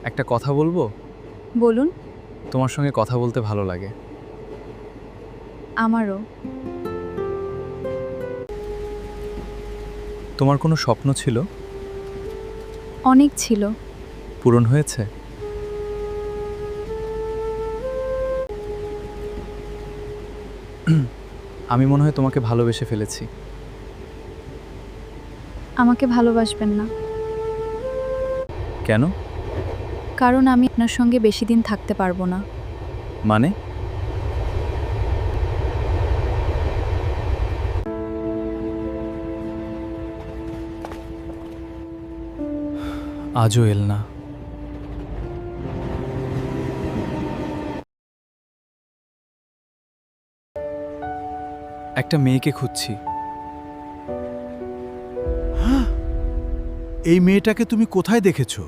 একটা কথা বলবো? বলুন। তোমার সঙ্গে কথা বলতে ভালো লাগে। আমারও। তোমার কোনো স্বপ্ন ছিল? অনেক ছিল। পূরণ হয়েছে? আমি মনে হয় তোমাকে ভালোবেসে ফেলেছি। আমাকে ভালোবাসবেন না। কেন? কারণ আমি আপনার সঙ্গে বেশি দিন থাকতে পারবো না। মানে? আজও এল না। একটা মেয়েকে খুঁজছি। এই মেয়েটাকে তুমি কোথায় দেখেছো?